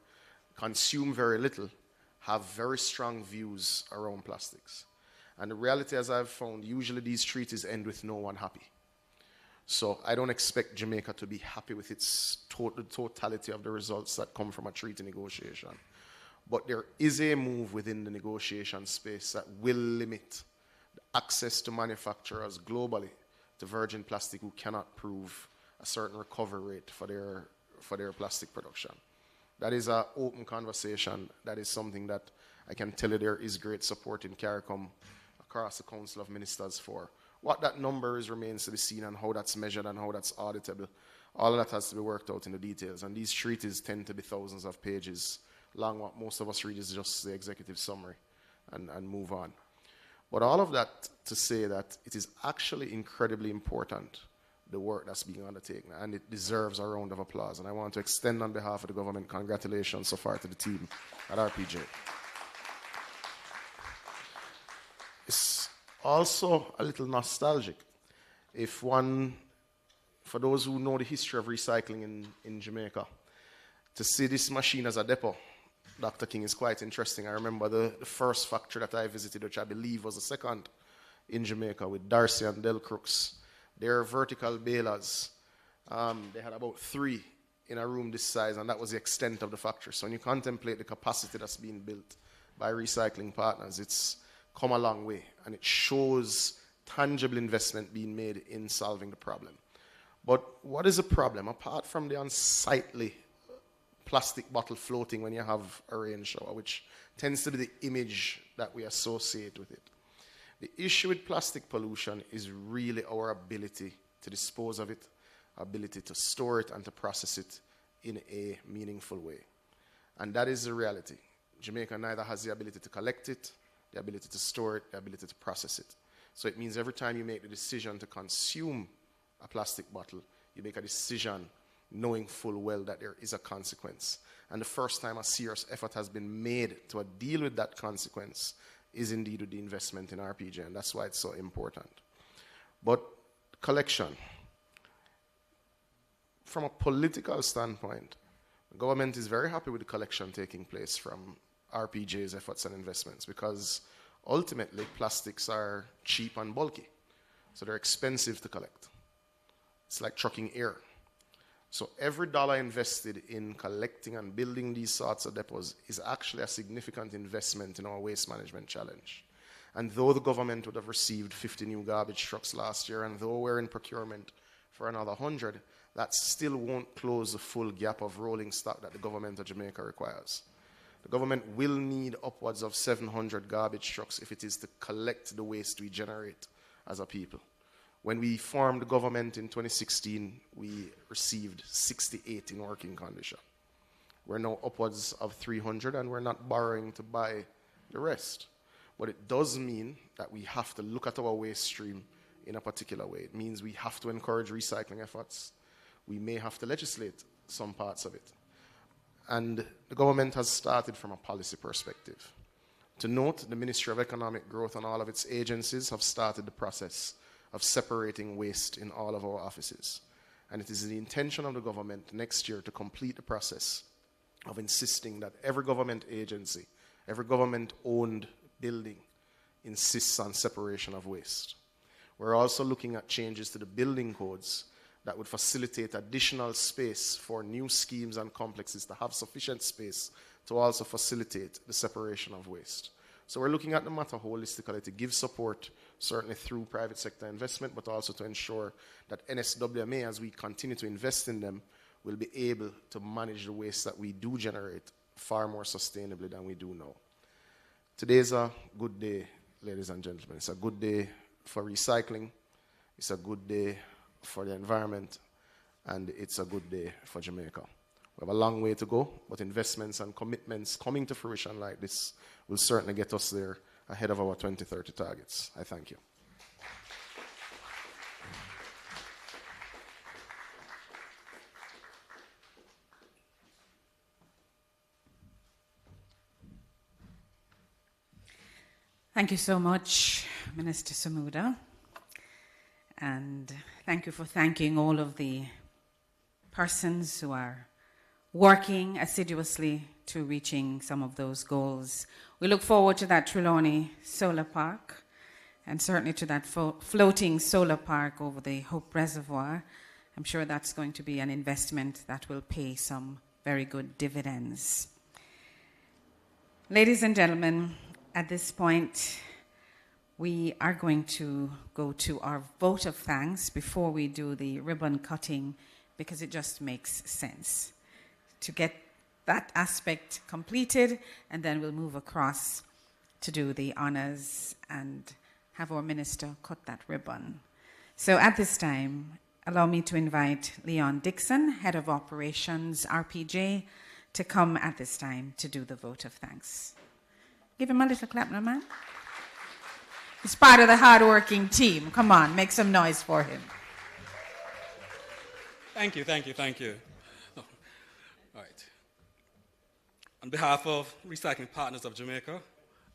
Speaker 5: consume very little have very strong views around plastics. And the reality, as I've found, usually these treaties end with no one happy. So I don't expect Jamaica to be happy with its totality of the results that come from a treaty negotiation. But there is a move within the negotiation space that will limit the access to manufacturers globally to virgin plastic who cannot prove a certain recovery rate for their plastic production. That is an open conversation. That is something that I can tell you there is great support in CARICOM across the Council of Ministers for. What that number is remains to be seen, and how that's measured and how that's auditable. All of that has to be worked out in the details. And these treaties tend to be thousands of pages long. What most of us read is just the executive summary and move on. But all of that to say that it is actually incredibly important, the work that's being undertaken, and it deserves a round of applause. And I want to extend on behalf of the government congratulations so far to the team at RPJ. It's also a little nostalgic. For those who know the history of recycling in Jamaica, to see this machine as a depot, Dr. King, is quite interesting. I remember the first factory that I visited, which I believe was the second in Jamaica, with Darcy and Del Crooks. Their vertical balers, they had about 3 in a room this size, and that was the extent of the factory. So when you contemplate the capacity that's being built by recycling partners, it's come a long way, and it shows tangible investment being made in solving the problem. But what is the problem? Apart from the unsightly plastic bottle floating when you have a rain shower, which tends to be the image that we associate with it. The issue with plastic pollution is really our ability to dispose of it, ability to store it and to process it in a meaningful way. And that is the reality. Jamaica neither has the ability to collect it, the ability to store it, the ability to process it. So it means every time you make the decision to consume a plastic bottle, you make a decision knowing full well that there is a consequence. And the first time a serious effort has been made to deal with that consequence is indeed with the investment in RPJ, and that's why it's so important. But collection, from a political standpoint, the government is very happy with the collection taking place from RPJ's efforts and investments, because ultimately plastics are cheap and bulky, so they're expensive to collect. It's like trucking air. So every dollar invested in collecting and building these sorts of depots is actually a significant investment in our waste management challenge. And though the government would have received 50 new garbage trucks last year, and though we're in procurement for another 100, that still won't close the full gap of rolling stock that the government of Jamaica requires. The government will need upwards of 700 garbage trucks if it is to collect the waste we generate as a people. When we formed the government in 2016, we received 68 in working condition. We're now upwards of 300, and we're not borrowing to buy the rest. But it does mean that we have to look at our waste stream in a particular way. It means we have to encourage recycling efforts. We may have to legislate some parts of it. And the government has started from a policy perspective. To note, the Ministry of Economic Growth and all of its agencies have started the process of separating waste in all of our offices. And it is the intention of the government next year to complete the process of insisting that every government agency Every government-owned building insists on separation of waste. We're also looking at changes to the building codes that would facilitate additional space for new schemes and complexes to have sufficient space to also facilitate the separation of waste. So we're looking at the matter holistically to give support, certainly through private sector investment, but also to ensure that NSWMA, as we continue to invest in them, will be able to manage the waste that we do generate far more sustainably than we do now. Today is a good day, ladies and gentlemen. It's a good day for recycling. It's a good day for the environment, and it's a good day for Jamaica. We have a long way to go, but investments and commitments coming to fruition like this will certainly get us there ahead of our 2030 targets. I thank you.
Speaker 1: Thank you so much, Minister Samuda. And thank you for thanking all of the persons who are working assiduously to reaching some of those goals. We look forward to that Trelawney Solar Park and certainly to that floating solar park over the Hope Reservoir. I'm sure that's going to be an investment that will pay some very good dividends. Ladies and gentlemen, at this point, we are going to go to our vote of thanks before we do the ribbon cutting, because it just makes sense to get that aspect completed, and then we'll move across to do the honors and have our minister cut that ribbon. So at this time, allow me to invite Leon Dixon, Head of Operations, RPJ, to come at this time to do the vote of thanks. Give him a little clap, no man? He's part of the hard-working team. Come on, make some noise for him.
Speaker 6: Thank you, thank you, thank you. Oh, all right. On behalf of Recycling Partners of Jamaica,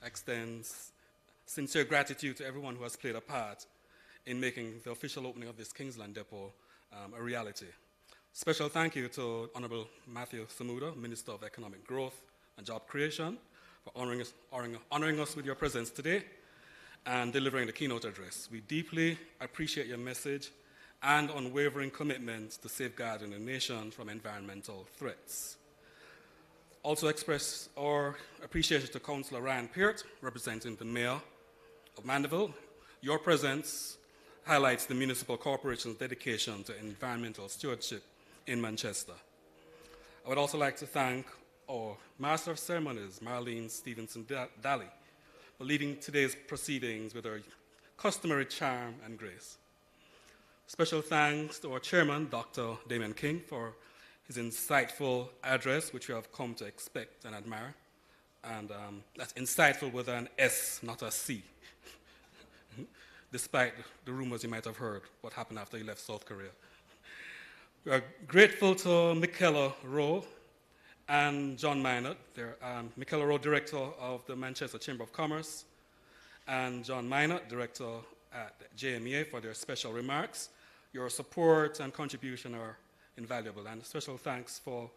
Speaker 6: I extend sincere gratitude to everyone who has played a part in making the official opening of this Kingsland depot a reality. Special thank you to Honorable Matthew Samuda, Minister of Economic Growth and Job Creation, for honoring us with your presence today and delivering the keynote address. We deeply appreciate your message and unwavering commitment to safeguarding the nation from environmental threats. Also express our appreciation to Councillor Ryan Peart, representing the Mayor of Mandeville. Your presence highlights the municipal corporation's dedication to environmental stewardship in Manchester. I would also like to thank our Master of Ceremonies, Marlene Stevenson-Daly, for leading today's proceedings with her customary charm and grace. Special thanks to our chairman, Dr. Damian King, for his insightful address, which we have come to expect and admire. And that's insightful with an S, not a C, despite the rumors you might have heard what happened after he left South Korea. We are grateful to Michaela Rowe and John Minot, Michaela Rowe, Director of the Manchester Chamber of Commerce, and John Minot, Director at JMEA, for their special remarks. Your support and contribution are invaluable, and special thanks for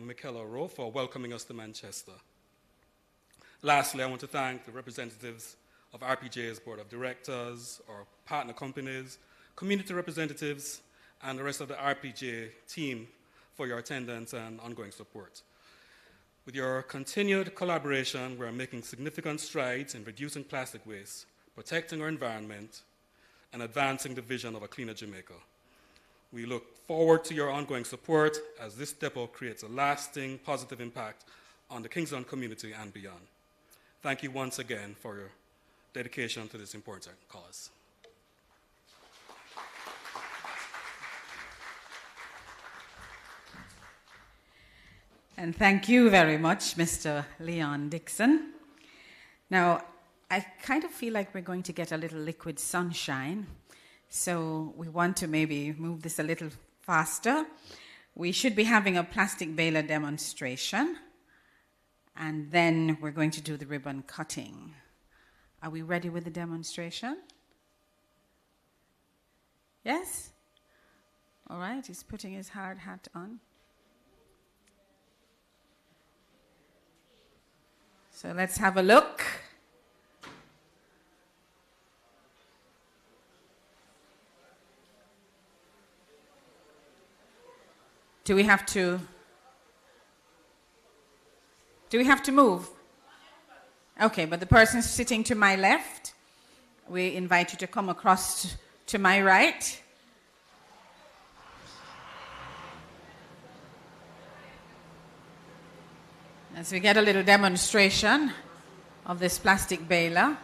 Speaker 6: Michaela Rowe for welcoming us to Manchester. Lastly, I want to thank the representatives of RPJ's Board of Directors, our partner companies, community representatives, and the rest of the RPJ team for your attendance and ongoing support. With your continued collaboration, we are making significant strides in reducing plastic waste, protecting our environment, and advancing the vision of a cleaner Jamaica. We look forward to your ongoing support as this depot creates a lasting positive impact on the Kingsland community and beyond. Thank you once again for your dedication to this important cause.
Speaker 1: And thank you very much, Mr. Leon Dixon. Now, I kind of feel like we're going to get a little liquid sunshine, so we want to maybe move this a little faster. We should be having a plastic baler demonstration, and then we're going to do the ribbon cutting. Are we ready with the demonstration? Yes? All right, he's putting his hard hat on. So let's have a look. Do we have to move? Okay, but the person sitting to my left, we invite you to come across to my right. As we get a little demonstration of this plastic baler.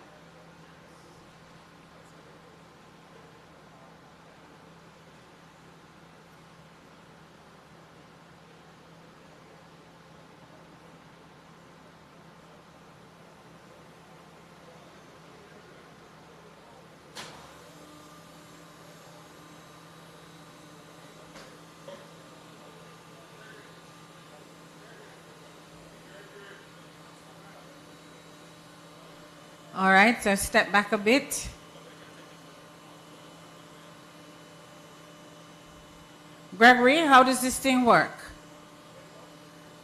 Speaker 1: All right, so step back a bit. Gregory, how does this thing work?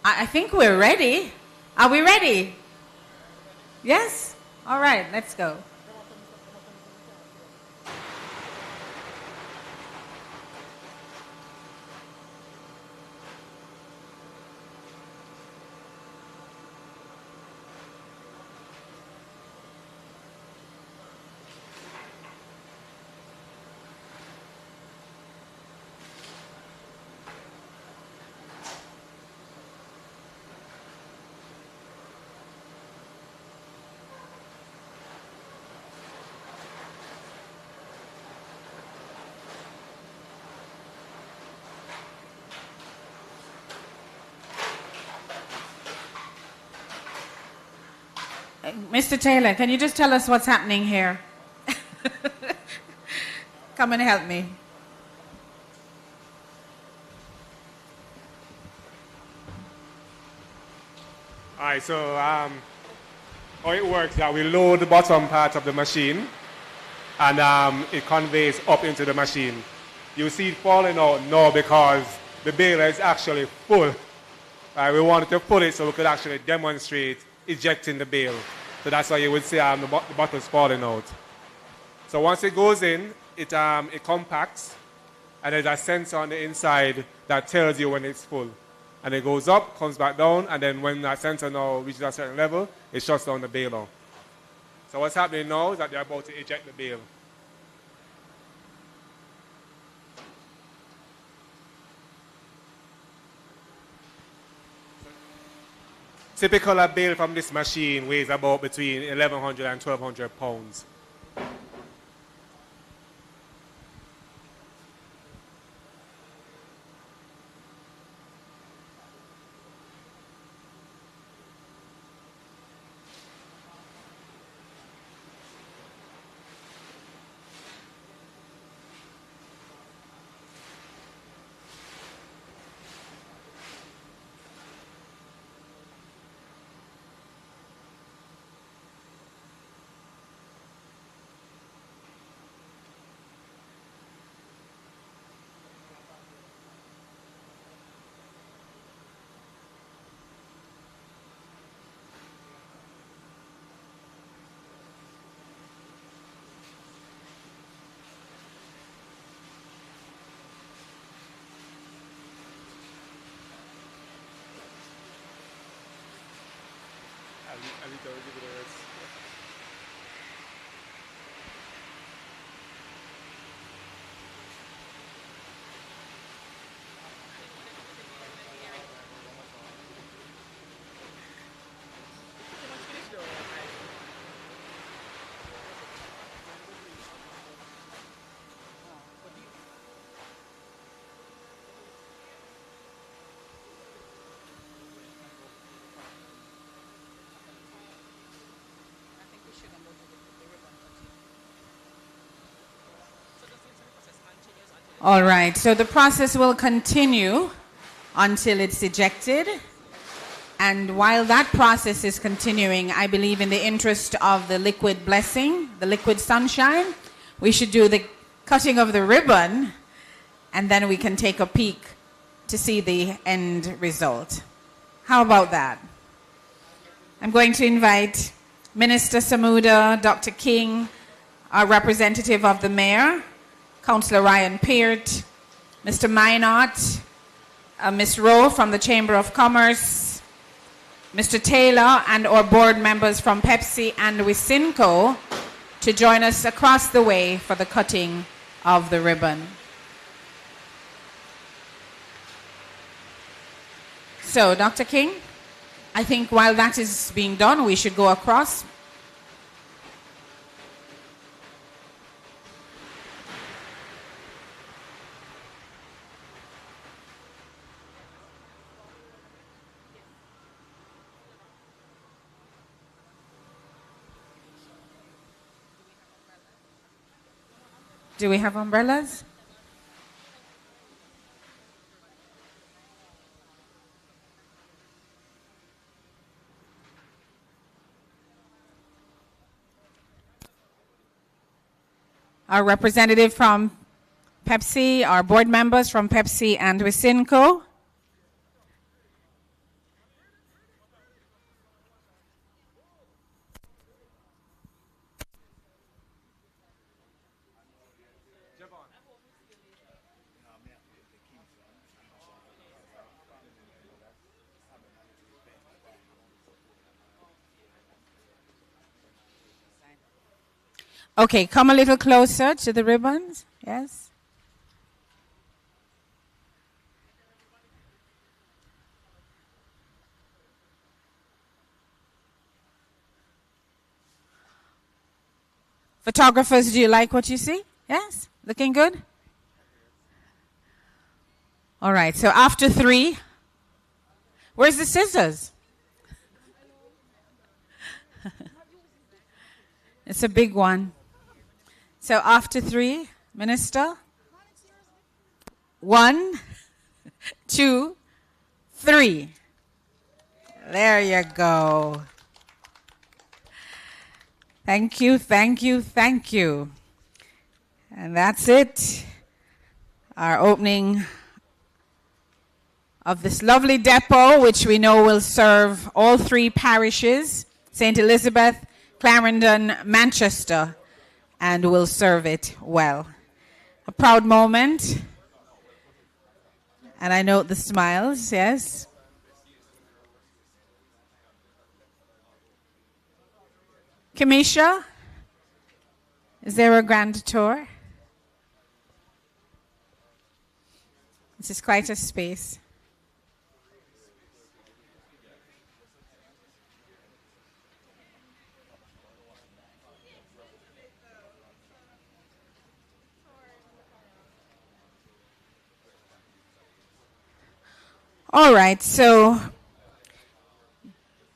Speaker 1: I think we're ready. Are we ready? Yes? All right, let's go. Mr. Taylor, can you just tell us what's happening here? Come and help me.
Speaker 7: All right, so how it works is that we load the bottom part of the machine and it conveys up into the machine. You see it falling out now because the baler is actually full. We wanted to pull it so we could actually demonstrate ejecting the bale. So that's why you would see the bottles falling out. So once it goes in, it compacts, and there's a sensor on the inside that tells you when it's full. And it goes up, comes back down, and then when that sensor now reaches a certain level, it shuts down the baler. So what's happening now is that they're about to eject the bale. Typical a bale from this machine weighs about between 1,100 and 1,200 pounds.
Speaker 1: All right, so the process will continue until it's ejected. And while that process is continuing, I believe in the interest of the liquid blessing, the liquid sunshine, we should do the cutting of the ribbon, and then we can take a peek to see the end result. How about that? I'm going to invite Minister Samuda, Dr. King, our representative of the mayor, Councillor Ryan Peart, Mr. Minot, Ms. Rowe from the Chamber of Commerce, Mr. Taylor, and our board members from Pepsi and Wisynco to join us across the way for the cutting of the ribbon. So, Dr. King, I think while that is being done, we should go across. Do we have umbrellas? Our representative from Pepsi, our board members from Pepsi and Wisynco. Okay, come a little closer to the ribbons. Yes. Photographers, do you like what you see? Yes? Looking good? All right, so after 3, where's the scissors? It's a big one. So after 3, Minister. 1, 2, 3. There you go. Thank you, thank you, thank you. And that's it. Our opening of this lovely depot, which we know will serve all 3 parishes, St. Elizabeth, Clarendon, Manchester, and will serve it well. A proud moment. And I note the smiles, yes. Kamisha, is there a grand tour? This is quite a space. All right, so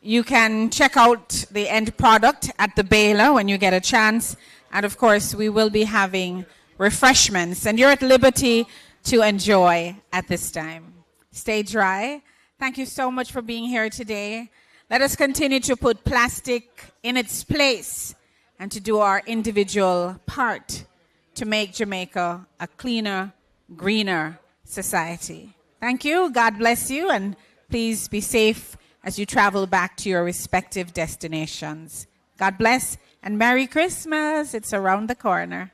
Speaker 1: you can check out the end product at the Baylor when you get a chance. And of course, we will be having refreshments. And you're at liberty to enjoy at this time. Stay dry. Thank you so much for being here today. Let us continue to put plastic in its place and to do our individual part to make Jamaica a cleaner, greener society. Thank you. God bless you. And please be safe as you travel back to your respective destinations. God bless and Merry Christmas. It's around the corner.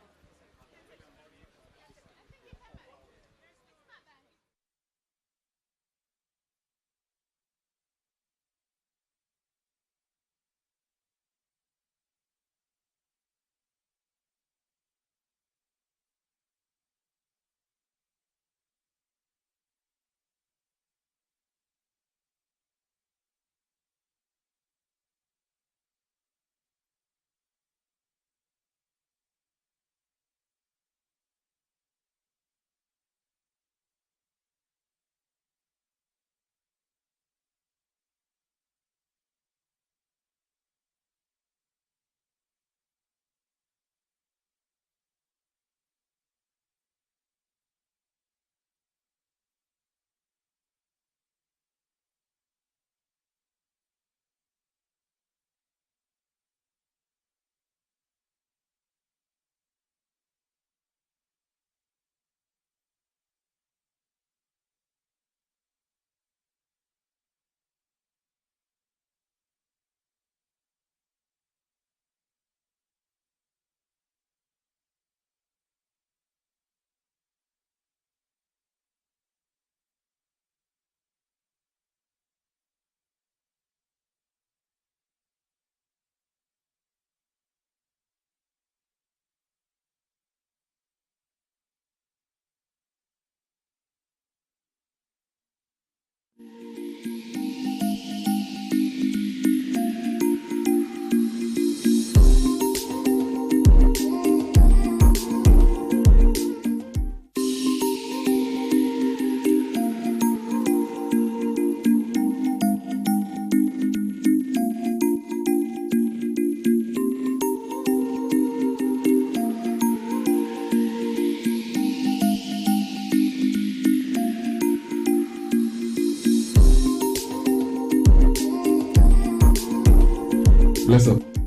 Speaker 8: Bless up.